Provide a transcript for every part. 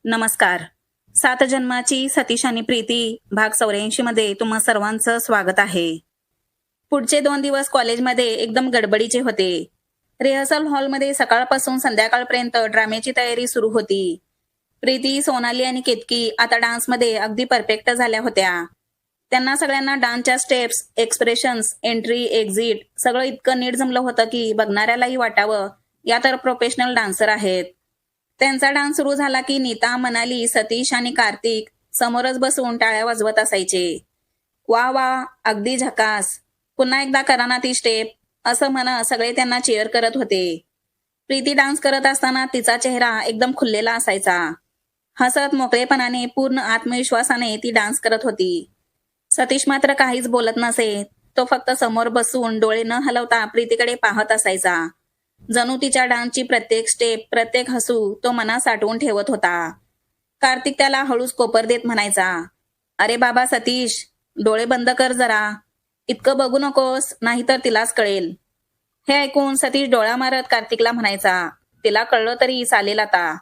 नमस्कार. सात जन्माची सतीश आणि प्रीती भाग 84 मध्ये तुम्हा सर्वांचं स्वागत आहे. पुढचे 2 दिवस कॉलेजमध्ये एकदम गडबडीचे होते. रिहर्सल हॉलमध्ये सकाळपासून संध्याकाळपर्यंत ड्रामेची तयारी सुरू होती. प्रीती, सोनाली आणि केतकी आता डान्समध्ये अगदी परफेक्ट झाल्या होत्या. त्यांना सगळ्यांना डान्सच्या स्टेप्स, एक्सप्रेशन्स, एंट्री, एक्झिट सगळं इतकं नीट जमलं होतं की बघणाऱ्यालाही वाटावं या तर प्रोफेशनल डान्सर आहेत. त्यांचा डान्स सुरू झाला की नीता, मनाली, सतीश आणि कार्तिक समोरच बसून टाळ्या वाजवत असायचे. वा वा, अगदी झकास, पुन्हा एकदा करा ना ती स्टेप, असं म्हणत सगळे त्यांना चीअर करत होते. प्रीती डान्स करत असताना तिचा चेहरा एकदम खुललेला असायचा. हसत मोकळेपणाने, पूर्ण आत्मविश्वासाने ती डान्स करत होती. सतीश मात्र काहीच बोलत नसे. तो फक्त समोर बसून डोळे न हलवता प्रीतीकडे पाहत असायचा. जणू तिच्या डान्सची प्रत्येक स्टेप, प्रत्येक हसू तो मनात साठवून ठेवत होता. कार्तिक त्याला हळूच कोपर देत म्हणायचा, अरे बाबा सतीश, डोळे बंद कर जरा, इतकं बघू नकोस, नाहीतर तिलाच कळेल. हे ऐकून सतीश डोळा मारत कार्तिकला म्हणायचा, तिला कळलं तरी चालेल आता.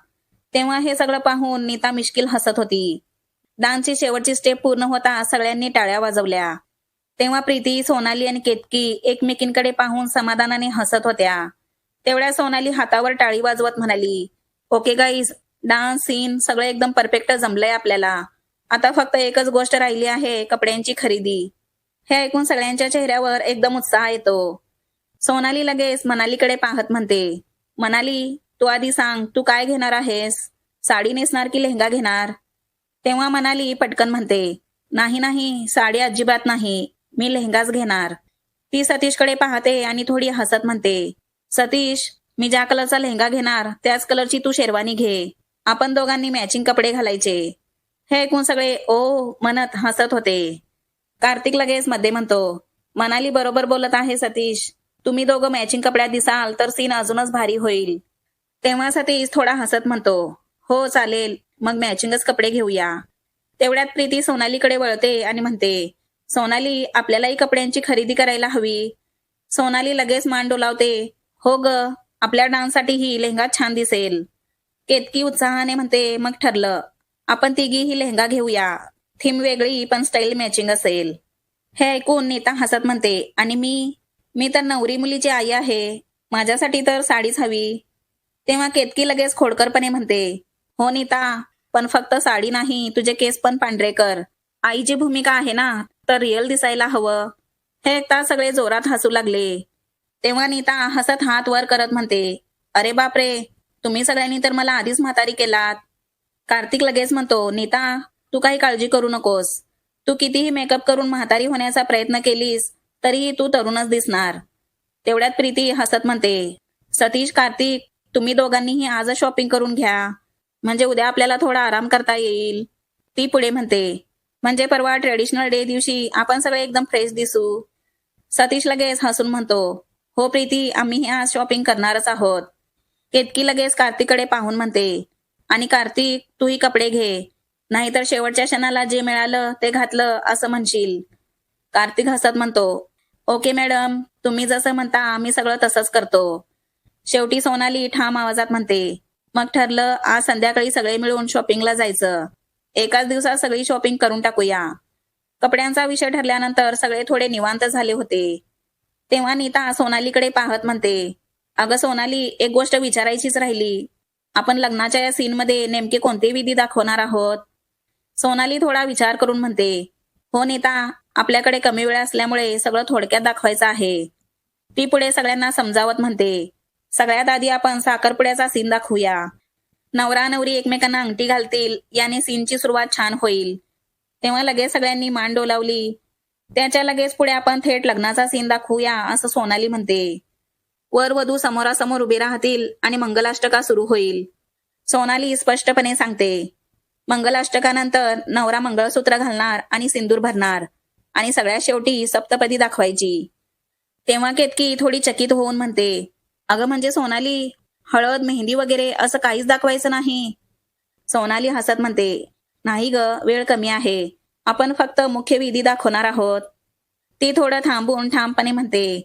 तेव्हा हे सगळं पाहून नीता मिश्किल हसत होती. डान्सची शेवटची स्टेप पूर्ण होता सगळ्यांनी टाळ्या वाजवल्या. तेव्हा प्रीती, सोनाली आणि केतकी एकमेकींकडे पाहून समाधानाने हसत होत्या. तेवढ्या सोनाली हातावर टाळी वाजवत म्हणाली, ओके गाईज, डान्स सीन सगळं एकदम परफेक्ट जमलंय आपल्याला. आता फक्त एकच गोष्ट राहिली आहे, कपड्यांची खरेदी. हे ऐकून सगळ्यांच्या चेहऱ्यावर एकदम उत्साह येतो. सोनाली लगेच मनालीकडे पाहत म्हणते, मनाली, तू आधी सांग, तू काय घेणार आहेस? साडी नेसणार की लेहंगा घेणार? तेव्हा मनाली पटकन म्हणते, नाही नाही, साडी अजिबात नाही, मी लेहंगाच घेणार. ती सतीशकडे पाहते आणि थोडी हसत म्हणते, सतीश, मी ज्या कलरचा लेहंगा घेणार त्याच कलरची तू शेरवानी घे. आपण दोघांनी मॅचिंग कपडे घालायचे. हे ऐकून सगळे ओ म्हणत हसत होते. कार्तिक लगेच मध्ये म्हणतो, मनाली बरोबर बोलत आहे सतीश, तुम्ही दोघं मॅचिंग कपड्यात दिसाल तर सीन अजूनच भारी होईल. तेव्हा सतीश थोडा हसत म्हणतो, हो चालेल, मग मॅचिंगच कपडे घेऊया. तेवढ्यात प्रीती सोनालीकडे वळते आणि म्हणते, सोनाली, आपल्यालाही कपड्यांची खरेदी करायला हवी. सोनाली लगेच मान डोलावते, हो ग, आपल्या डान्ससाठी ही लेहंगा छान दिसेल. केतकी उत्साहाने म्हणते, मग ठरलं, आपण तिघीही लेहंगा घेऊया. थीम वेगळी पण स्टाईल मॅचिंग असेल. हे ऐकून नीता हसत म्हणते, आणि मी तर नवरी मुलीची आई आहे, माझ्यासाठी तर साडीच हवी. तेव्हा केतकी लगेच खोडकरपणे म्हणते, हो नीता, पण फक्त साडी नाही, तुझे केस पण पांढरे कर. आईची भूमिका आहे ना, तर रिअल दिसायला हवं. हे ऐकता सगळे जोरात हसू लागले. तेव्हा नीता हसत हात वर करत म्हणते, अरे बापरे, तुम्ही सगळ्यांनी तर मला आधीच म्हातारी केलात. कार्तिक लगेच म्हणतो, नीता, तू काही काळजी करू नकोस. तू कितीही मेकअप करून म्हातारी होण्याचा प्रयत्न केलीस तरीही तू तरुणच दिसणार. तेवढ्यात प्रीती हसत म्हणते, सतीश, कार्तिक, तुम्ही दोघांनीही आजच शॉपिंग करून घ्या, म्हणजे उद्या आपल्याला थोडा आराम करता येईल. ती पुढे म्हणते, म्हणजे परवा ट्रेडिशनल डे दिवशी आपण सगळे एकदम फ्रेश दिसू. सतीश लगेच हसून म्हणतो, हो प्रीती, आम्ही आज शॉपिंग करणारच आहोत. केतकी लगेच कार्तिककडे पाहून म्हणते, आणि कार्तिक, तूही कपडे घे, नाहीतर शेवटच्या क्षणाला जे मिळालं ते घातलं असं म्हणशील. कार्तिक हसत म्हणतो, ओके मॅडम, तुम्ही जसं म्हणता आम्ही सगळं तसंच करतो. शेवटी सोनाली ठाम आवाजात म्हणते, मग ठरलं, आज संध्याकाळी सगळे मिळून शॉपिंगला जायचं. एकाच दिवसात सगळी शॉपिंग करून टाकूया. कपड्यांचा विषय ठरल्यानंतर सगळे थोडे निवांत झाले होते. तेव्हा नीता सोनालीकडे पाहत म्हणते, अगं सोनाली, एक गोष्ट विचारायचीच राहिली, आपण लग्नाच्या या सीनमध्ये नेमके कोणते विधी दाखवणार आहोत? सोनाली थोडा विचार करून म्हणते, हो नीता, आपल्याकडे कमी वेळ असल्यामुळे सगळं थोडक्यात दाखवायचं आहे. ती पुढे सगळ्यांना समजावत म्हणते, सगळ्यात आधी आपण साखरपुड्याचा सीन दाखवूया. नवरा नवरी एकमेकांना अंगठी घालतील, याने सीनची सुरुवात छान होईल. तेव्हा लगेच सगळ्यांनी मान डोलावली. त्याच्या लगेच पुढे आपण थेट लग्नाचा सीन दाखवूया असं सोनाली म्हणते. वर वधू समोरासमोर उभे राहतील आणि मंगलाष्टका सुरू होईल. सोनाली स्पष्टपणे सांगते, मंगलाष्टकानंतर नवरा मंगळसूत्र घालणार आणि सिंदूर भरणार आणि सगळ्यात शेवटी सप्तपदी दाखवायची. तेव्हा केतकी थोडी चकित होऊन म्हणते, अगं म्हणजे सोनाली, हळद, मेहंदी वगैरे असं काहीच दाखवायचं नाही? सोनाली हसत म्हणते, नाही ग, वेळ कमी आहे, आपण फक्त मुख्य विधी दाखवणार आहोत. ती थोडं थांबून ठामपणे म्हणते,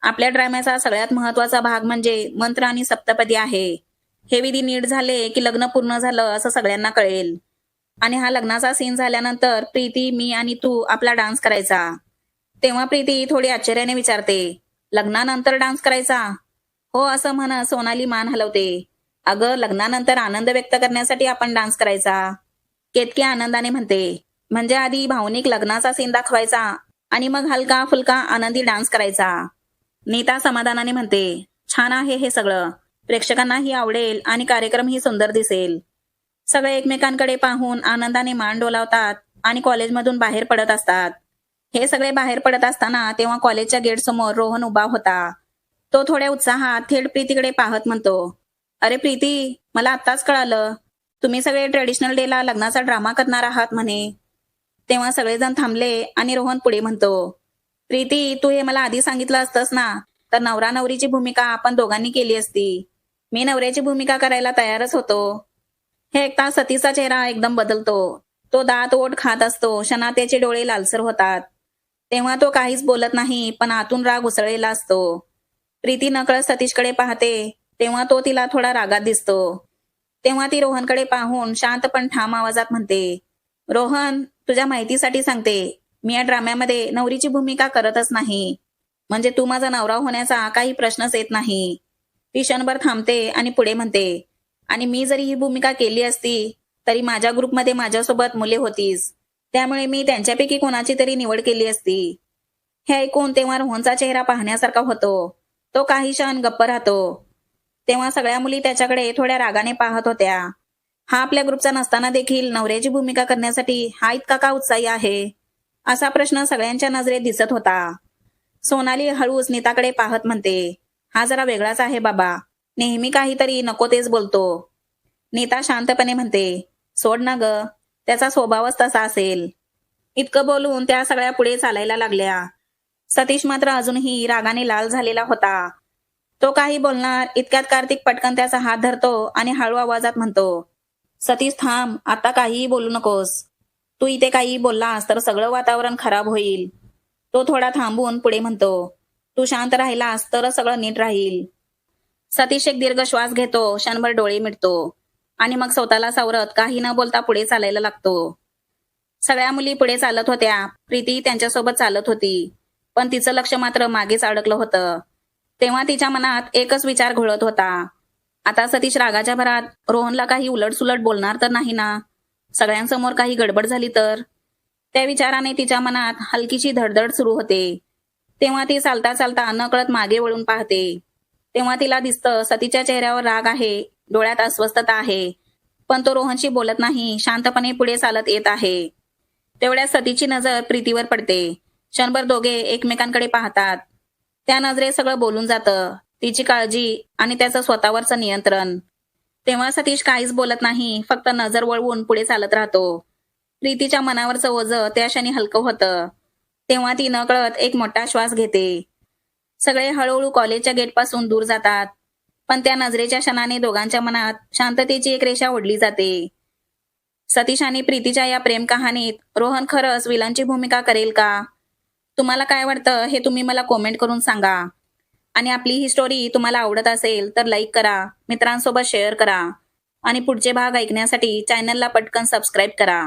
आपल्या ड्राम्याचा सगळ्यात महत्वाचा भाग म्हणजे मंत्र आणि सप्तपदी आहे. हे विधी नीट झाले की लग्न पूर्ण झालं असं सगळ्यांना कळेल. आणि हा लग्नाचा सीन झाल्यानंतर प्रीती, मी आणि तू आपला डान्स करायचा. तेव्हा प्रीती थोडी आश्चर्याने विचारते, लग्नानंतर डान्स करायचा? हो असं म्हणत सोनाली मान हलवते. अगं, लग्नानंतर आनंद व्यक्त करण्यासाठी आपण डान्स करायचा. केतकी आनंदाने म्हणते, म्हणजे आधी भावनिक लग्नाचा सीन दाखवायचा आणि मग हलका फुलका आनंदी डान्स करायचा. नीता समाधानाने म्हणते, छान आहे हे सगळं. प्रेक्षकांनाही आवडेल आणि कार्यक्रमही सुंदर दिसेल. सगळे एकमेकांकडे पाहून आनंदाने मान डोलावतात आणि कॉलेजमधून बाहेर पडत असतात. हे सगळे बाहेर पडत असताना तेव्हा कॉलेजच्या गेट समोर रोहन उभा होता. तो थोड्या उत्साहात थेट प्रीतीकडे पाहत म्हणतो, अरे प्रीती, मला आत्ताच कळालं, तुम्ही सगळे ट्रेडिशनल डेला लग्नाचा ड्रामा करणार आहात म्हणे. तेव्हा सगळेजण थांबले आणि रोहन पुढे म्हणतो, प्रीती, तू हे मला आधी सांगितलं असतंस ना, तर नवरा नवरीची भूमिका आपण दोघांनी केली असती. मी नवऱ्याची भूमिका करायला तयारच होतो. हे ऐकता सतीचा चेहरा एकदम बदलतो. तो दात ओठ खात असतो. क्षणात त्याचे डोळे लालसर होतात. तेव्हा तो काहीच बोलत नाही, पण आतून राग उसळलेला असतो. प्रीती नकळत सतीशकडे पाहते. तेव्हा तो तिला थोडा रागात दिसतो. तेव्हा ती रोहनकडे पाहून शांत पण ठाम आवाजात म्हणते, रोहन, तुझ्या माहितीसाठी सांगते, मी या ड्राम्यामध्ये नवरीची भूमिका करतच नाही. म्हणजे तू माझा नवरा होण्याचा काही प्रश्नच येत नाही. ती क्षणभर थांबते आणि पुढे म्हणते, आणि मी जरी ही भूमिका केली असती तरी माझ्या ग्रुपमध्ये माझ्यासोबत मुले होतीच. त्यामुळे मी त्यांच्यापैकी कोणाची तरी निवड केली असती. हे ऐकून तेव्हा रोहनचा चेहरा पाहण्यासारखा होतो. तो काही क्षण गप्प राहतो. तेव्हा सगळ्या मुली त्याच्याकडे थोड्या रागाने पाहत होत्या. हा आपल्या ग्रुपचा नसताना देखील नवऱ्याची भूमिका करण्यासाठी हा इतका का उत्साही आहे, असा प्रश्न सगळ्यांच्या नजरेत दिसत होता. सोनाली हळूच नीताकडे पाहत म्हणते, हा जरा वेगळाच आहे बाबा, नेहमी काहीतरी नको तेच बोलतो. नीता शांतपणे म्हणते, सोड ना ग, त्याचा स्वभावच तसा असेल. इतकं बोलून त्या सगळ्या पुढे चालायला लागल्या. सतीश मात्र अजूनही रागाने लाल झालेला होता. तो काही बोलणार इतक्यात कार्तिक पटकन त्याचा हात धरतो आणि हळू आवाजात म्हणतो, सतीश थांब, आता काहीही बोलू नकोस. तू इथे काही बोललास तर सगळं वातावरण खराब होईल. तो थोडा थांबून पुढे म्हणतो, तू शांत राहिलास तर सगळं नीट राहील. सतीश एक दीर्घ श्वास घेतो, क्षणभर डोळे मिटतो आणि मग स्वतःला सावरत काही न बोलता पुढे चालायला लागतो. सगळ्या मुली पुढे चालत होत्या. प्रीती त्यांच्यासोबत चालत होती, पण तिचं लक्ष मात्र मागेच अडकलं होतं. तेव्हा तिच्या मनात एकच विचार घोळत होता, आता सतीश रागाच्या भरात रोहनला काही उलटसुलट बोलणार तर नाही ना? सगळ्यांसमोर काही गडबड झाली तर? त्या विचाराने तिच्या मनात हलकीशी धडधड सुरू होते. तेव्हा ती चालता चालता नकळत मागे वळून पाहते. तेव्हा तिला दिसतं सतीच्या चेहऱ्यावर राग आहे, डोळ्यात अस्वस्थता आहे, पण तो रोहनशी बोलत नाही, शांतपणे पुढे चालत येत आहे. तेवढ्यात सतीची नजर प्रीतीवर पडते. क्षणभर दोघे एकमेकांकडे पाहतात. त्या नजरेत सगळं बोलून जातं, तिची काळजी आणि त्याचं स्वतःवरचं नियंत्रण. तेव्हा सतीश काहीच बोलत नाही, फक्त नजर वळवून पुढे चालत राहतो. प्रीतीच्या मनावरचं ओझं त्या क्षणी हलकं होतं. तेव्हा ती नकळत एक मोठा श्वास घेते. सगळे हळूहळू कॉलेजच्या गेटपासून दूर जातात, पण त्या नजरेच्या क्षणाने दोघांच्या मनात शांततेची एक रेषा ओढली जाते. सतीश आणि प्रीतीच्या या प्रेम कहाणीत रोहन खरंच विलनची भूमिका करेल का? तुम्हाला काय वाटतं हे तुम्ही मला कॉमेंट करून सांगा. आणि आपली ही स्टोरी तुम्हाला आवडत असेल तर लाईक करा, मित्रांसोबत शेअर करा आणि पुढचे भाग ऐकण्यासाठी चॅनलला पटकन सबस्क्राईब करा.